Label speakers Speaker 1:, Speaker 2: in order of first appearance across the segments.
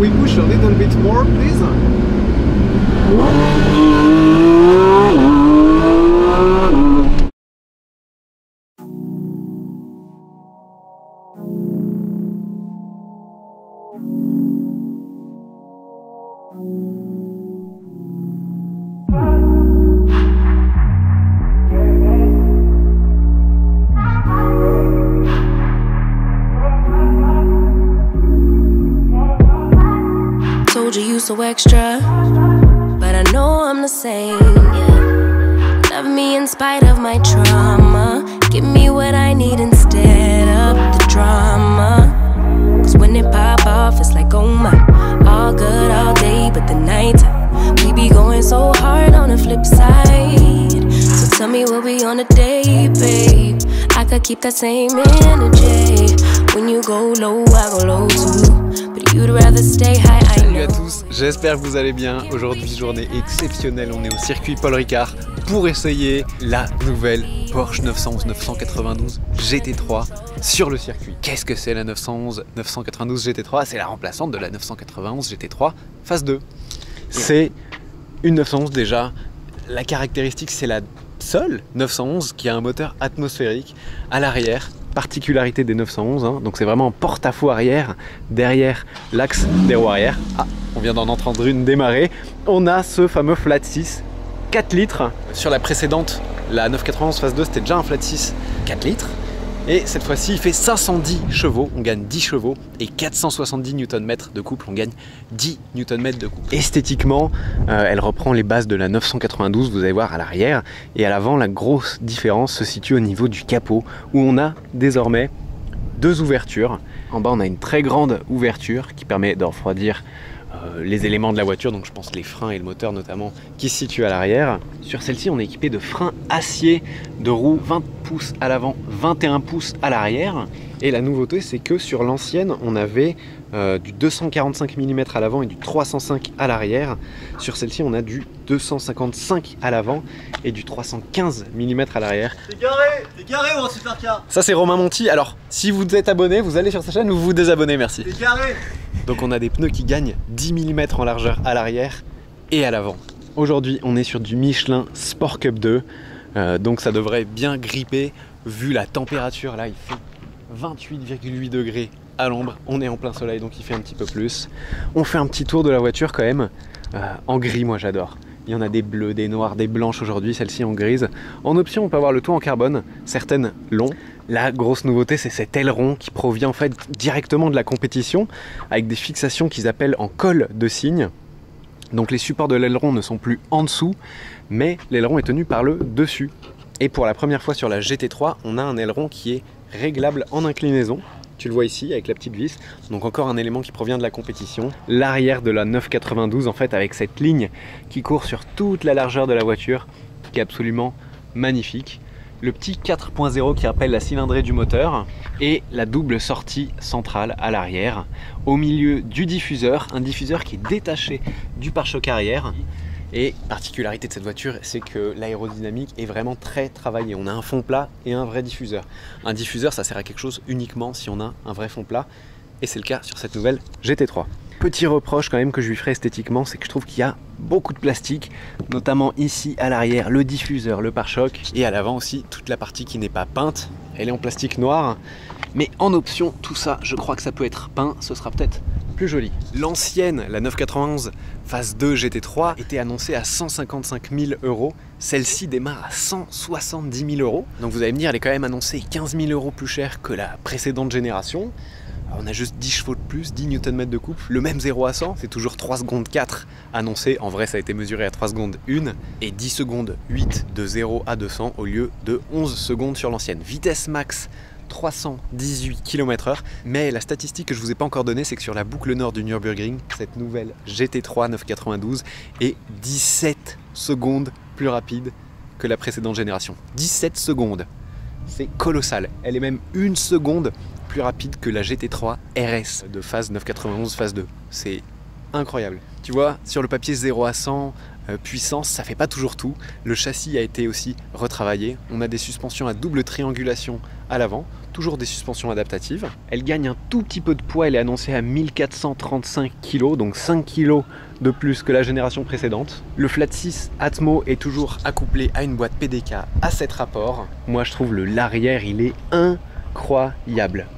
Speaker 1: we push a little bit more, please?
Speaker 2: You so extra, but I know I'm the same, yeah. Love me in spite of my trauma. Give me what I need instead of the drama. Cause when it pop off, it's like, oh my. All good all day, but the night we be going so hard on the flip side. So tell me we'll be on a day, babe. I could keep that same energy. When you go low, I go low too. But you'd rather stay high, I know.
Speaker 1: Salut à tous, j'espère que vous allez bien. Aujourd'hui, journée exceptionnelle, on est au circuit Paul Ricard pour essayer la nouvelle Porsche 911 992 GT3 sur le circuit. Qu'est-ce que c'est la 911 992 GT3? C'est la remplaçante de la 991 GT3 phase 2. C'est une 911 déjà. La caractéristique, c'est la seule 911 qui a un moteur atmosphérique à l'arrière. Particularité des 911, hein. Donc c'est vraiment en porte-à-faux arrière, derrière l'axe des roues arrière. Ah, on vient d'en entendre une démarrer. On a ce fameux flat 6 4 litres. Sur la précédente, la 991 phase 2, c'était déjà un flat 6 4 litres. Et cette fois-ci, il fait 510 chevaux, on gagne 10 chevaux, et 470 Nm de couple, on gagne 10 Nm de couple. Esthétiquement, elle reprend les bases de la 992, vous allez voir à l'arrière, et à l'avant, la grosse différence se situe au niveau du capot, où on a désormais deux ouvertures. En bas, on a une très grande ouverture qui permet de refroidir les éléments de la voiture, donc je pense les freins et le moteur notamment, qui se situent à l'arrière. Sur celle-ci, on est équipé de freins acier, de roues 20 pouces à l'avant, 21 pouces à l'arrière. Et la nouveauté, c'est que sur l'ancienne, on avait du 245 mm à l'avant et du 305 à l'arrière. Sur celle-ci, on a du 255 à l'avant et du 315 mm à l'arrière.
Speaker 3: T'es garé ou en supercar?
Speaker 1: Ça, c'est Romain Monti. Alors, si vous êtes abonné, vous allez sur sa chaîne ou vous vous désabonnez, merci.
Speaker 3: T'es garé.
Speaker 1: Donc on a des pneus qui gagnent 10 mm en largeur à l'arrière et à l'avant. Aujourd'hui, on est sur du Michelin Sport Cup 2, donc ça devrait bien gripper vu la température. Là, il fait 28,8 degrés à l'ombre, on est en plein soleil donc il fait un petit peu plus. On fait un petit tour de la voiture quand même, en gris, moi j'adore. Il y en a des bleus, des noirs, des blanches aujourd'hui, celle-ci en grise. En option, on peut avoir le toit en carbone, certaines l'ont. La grosse nouveauté, c'est cet aileron qui provient en fait directement de la compétition, avec des fixations qu'ils appellent en colle de cygne. Donc les supports de l'aileron ne sont plus en dessous, mais l'aileron est tenu par le dessus. Et pour la première fois sur la GT3, on a un aileron qui est réglable en inclinaison. Tu le vois ici avec la petite vis, donc encore un élément qui provient de la compétition. L'arrière de la 992 en fait avec cette ligne qui court sur toute la largeur de la voiture, qui est absolument magnifique. Le petit 4.0 qui rappelle la cylindrée du moteur et la double sortie centrale à l'arrière. Au milieu du diffuseur, un diffuseur qui est détaché du pare-choc arrière. Et particularité de cette voiture, c'est que l'aérodynamique est vraiment très travaillée. On a un fond plat et un vrai diffuseur. Un diffuseur, ça sert à quelque chose uniquement si on a un vrai fond plat. Et c'est le cas sur cette nouvelle GT3. Petit reproche quand même que je lui ferai esthétiquement, c'est que je trouve qu'il y a beaucoup de plastique, notamment ici à l'arrière, le diffuseur, le pare-choc, et à l'avant aussi toute la partie qui n'est pas peinte. Elle est en plastique noir, mais en option, tout ça, je crois que ça peut être peint, ce sera peut-être plus joli. L'ancienne, la 991 phase 2 GT3, était annoncée à 155 000 €. Celle-ci démarre à 170 000 €. Donc vous allez me dire, elle est quand même annoncée 15 000 € plus cher que la précédente génération. On a juste 10 chevaux de plus, 10 Nm de couple, le même 0 à 100, c'est toujours 3 secondes 4 annoncé, en vrai ça a été mesuré à 3 secondes 1, et 10 secondes 8 de 0 à 200 au lieu de 11 secondes sur l'ancienne. Vitesse max 318 km/h, mais la statistique que je vous ai pas encore donnée, c'est que sur la boucle nord du Nürburgring, cette nouvelle GT3 992 est 17 secondes plus rapide que la précédente génération. 17 secondes, c'est colossal, elle est même 1 seconde plus rapide que la GT3 RS de phase 991 phase 2. C'est incroyable. Tu vois, sur le papier 0 à 100, puissance, ça fait pas toujours tout. Le châssis a été aussi retravaillé. On a des suspensions à double triangulation à l'avant, toujours des suspensions adaptatives. Elle gagne un tout petit peu de poids, elle est annoncée à 1435 kg, donc 5 kg de plus que la génération précédente. Le flat 6 Atmo est toujours accouplé à une boîte PDK à 7 rapports. Moi je trouve l'arrière il est incroyable.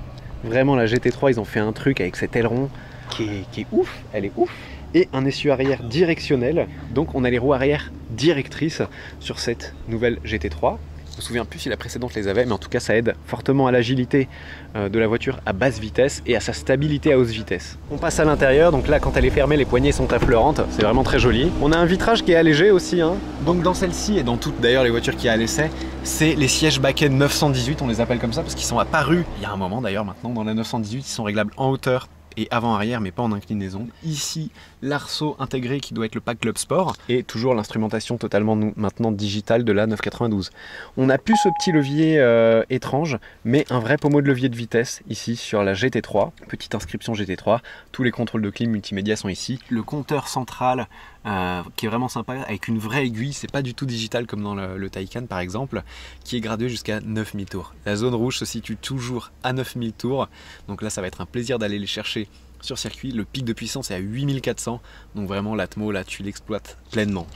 Speaker 1: Vraiment la GT3 ils ont fait un truc avec cet aileron qui est ouf, elle est ouf. Et un essieu arrière directionnel, donc on a les roues arrière directrices sur cette nouvelle GT3. Je me souviens plus si la précédente les avait, mais en tout cas ça aide fortement à l'agilité de la voiture à basse vitesse et à sa stabilité à haute vitesse. On passe à l'intérieur, donc là quand elle est fermée les poignées sont affleurantes, c'est vraiment très joli. On a un vitrage qui est allégé aussi, hein. Donc dans celle-ci et dans toutes d'ailleurs les voitures qui à l'essai, c'est les sièges Bakken 918, on les appelle comme ça parce qu'ils sont apparus il y a un moment d'ailleurs maintenant dans la 918, ils sont réglables en hauteur et avant-arrière mais pas en inclinaison. Ici l'arceau intégré qui doit être le pack Club Sport et toujours l'instrumentation totalement maintenant digitale de la 992. On n'a plus ce petit levier étrange mais un vrai pommeau de levier de vitesse ici sur la GT3, petite inscription GT3, tous les contrôles de clim multimédia sont ici. Le compteur central qui est vraiment sympa avec une vraie aiguille, c'est pas du tout digital comme dans le Taycan par exemple, qui est gradué jusqu'à 9000 tours. La zone rouge se situe toujours à 9000 tours, donc là ça va être un plaisir d'aller les chercher sur circuit. Le pic de puissance est à 8400, donc vraiment l'Atmo là tu l'exploites pleinement.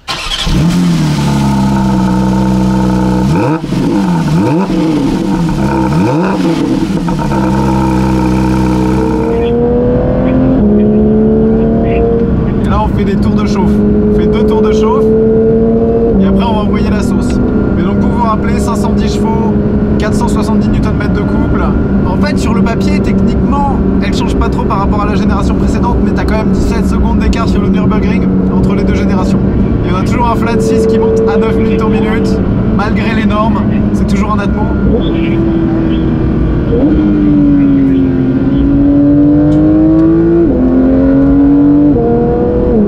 Speaker 1: Et là on fait des tours de chauffe, on fait 2 tours de chauffe et après on va envoyer la sauce. Mais donc pour vous rappeler, 510 chevaux, 470 Nm de couple. En fait sur le papier techniquement elle change pas trop par rapport à la génération précédente, mais t'as quand même 17 secondes d'écart sur le Nürburgring entre les deux générations. Et on a toujours un flat 6 qui monte à 9000 tours minute, malgré les normes, c'est toujours un Atmo.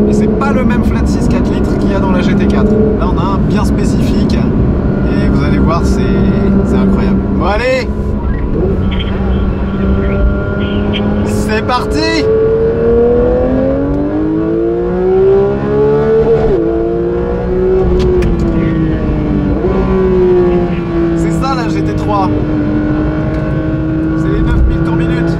Speaker 1: Et c'est pas le même flat 6 4 litres qu'il y a dans la GT4. Là on a un bien spécifique et vous allez voir c'est incroyable. Bon allez, c'est parti! C'est ça la GT3. C'est les 9000 tours minute.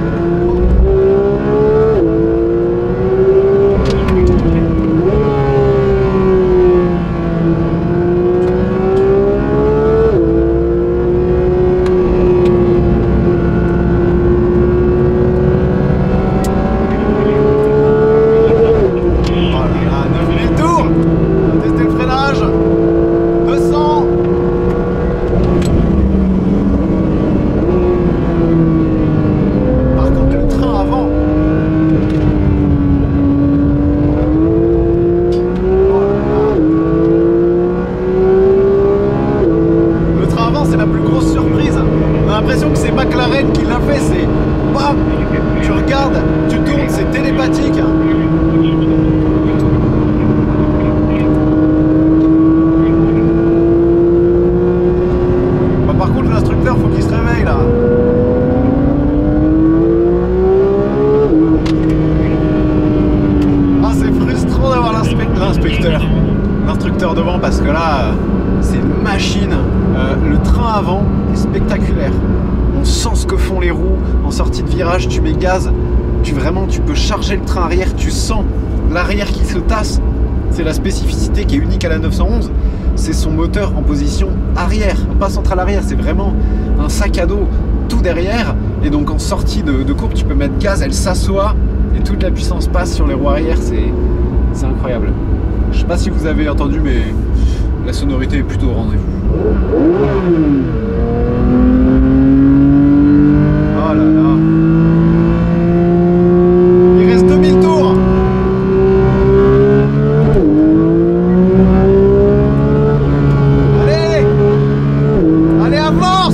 Speaker 1: L'instructeur devant parce que là c'est une machine. Le train avant est spectaculaire, on sent ce que font les roues en sortie de virage, tu mets gaz, tu peux charger le train arrière, tu sens l'arrière qui se tasse. C'est la spécificité qui est unique à la 911, c'est son moteur en position arrière, pas centrale arrière, c'est vraiment un sac à dos tout derrière, et donc en sortie de courbe tu peux mettre gaz, elle s'assoit et toute la puissance passe sur les roues arrière, c'est incroyable. Je sais pas si vous avez entendu, mais la sonorité est plutôt au rendez-vous. Oh là là. Il reste 2000 tours. Allez, allez, avance.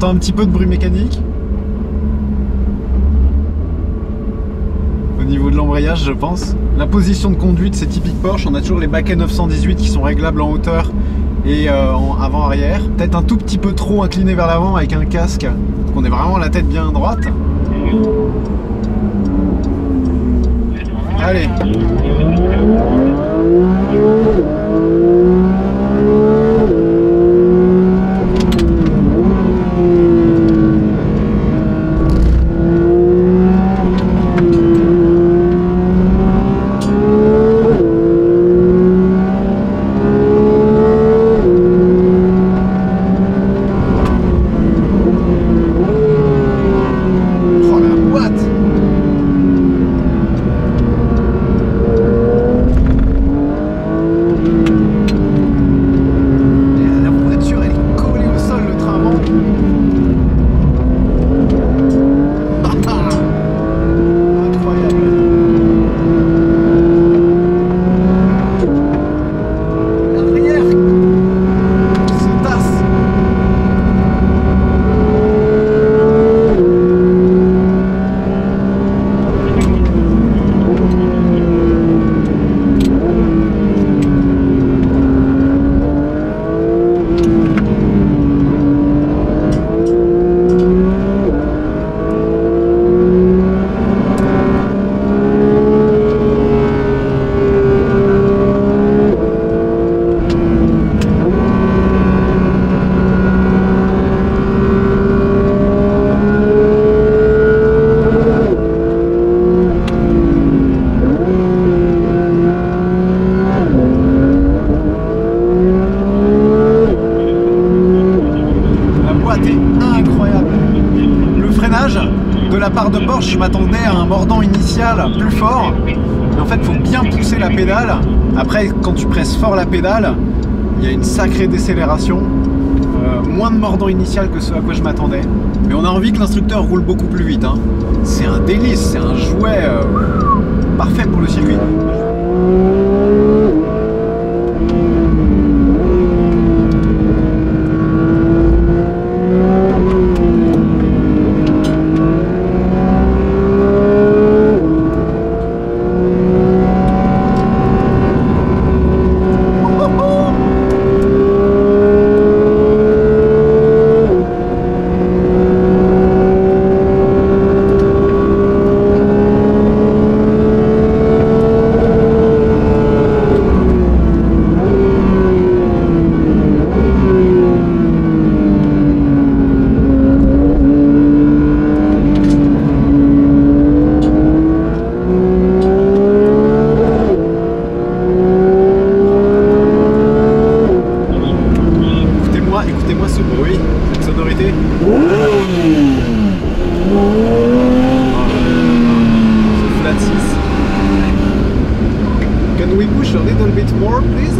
Speaker 1: entend un petit peu de bruit mécanique. Au niveau de l'embrayage, je pense. La position de conduite, c'est typique Porsche. On a toujours les baquets 918 qui sont réglables en hauteur et en avant-arrière. Peut-être un tout petit peu trop incliné vers l'avant avec un casque. Donc on est vraiment la tête bien droite. Allez. De la part de Porsche, je m'attendais à un mordant initial plus fort, mais en fait il faut bien pousser la pédale. Après, quand tu presses fort la pédale, il y a une sacrée décélération, moins de mordant initial que ce à quoi je m'attendais, mais on a envie que l'instructeur roule beaucoup plus vite, hein. C'est un délice, c'est un jouet parfait pour le circuit. Écoutez-moi ce bruit, cette sonorité. Ce flat 6. Can we push a little bit more, please?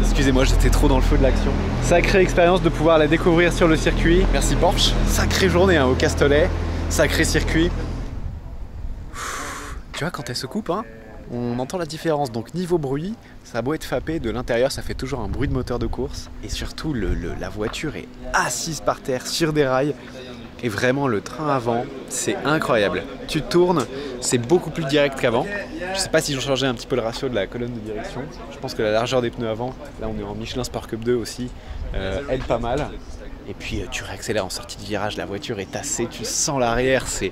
Speaker 1: Excusez-moi, j'étais trop dans le feu de l'action. Sacrée expérience de pouvoir la découvrir sur le circuit. Merci Porsche. Sacrée journée hein, au Castellet. Sacré circuit. Tu vois, quand elle se coupe, hein, on entend la différence. Donc niveau bruit, ça a beau être fapé, de l'intérieur ça fait toujours un bruit de moteur de course. Et surtout, la voiture est assise par terre sur des rails. Et vraiment le train avant, c'est incroyable. Tu tournes, c'est beaucoup plus direct qu'avant. Je sais pas si j'ai changé un petit peu le ratio de la colonne de direction. Je pense que la largeur des pneus avant, là on est en Michelin Sport Cup 2 aussi, aide pas mal. Et puis tu réaccélères en sortie de virage, la voiture est tassée, tu sens l'arrière, c'est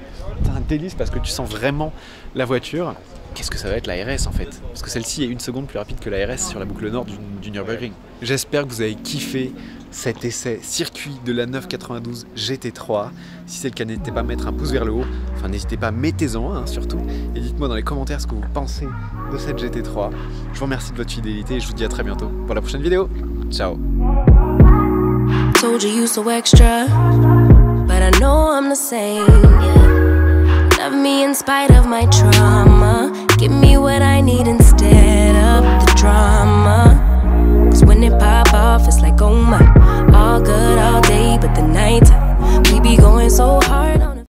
Speaker 1: un délice parce que tu sens vraiment la voiture. Qu'est-ce que ça va être la RS en fait? Parce que celle-ci est 1 seconde plus rapide que la RS sur la boucle nord du Nürburgring. J'espère que vous avez kiffé cet essai circuit de la 992 GT3. Si c'est le cas, n'hésitez pas à mettre un pouce vers le haut. Enfin, n'hésitez pas, mettez-en un surtout. Et dites-moi dans les commentaires ce que vous pensez de cette GT3. Je vous remercie de votre fidélité et je vous dis à très bientôt pour la prochaine vidéo. Ciao!
Speaker 2: Told you you so extra, but I know I'm the same. Yeah. Love me in spite of my trauma.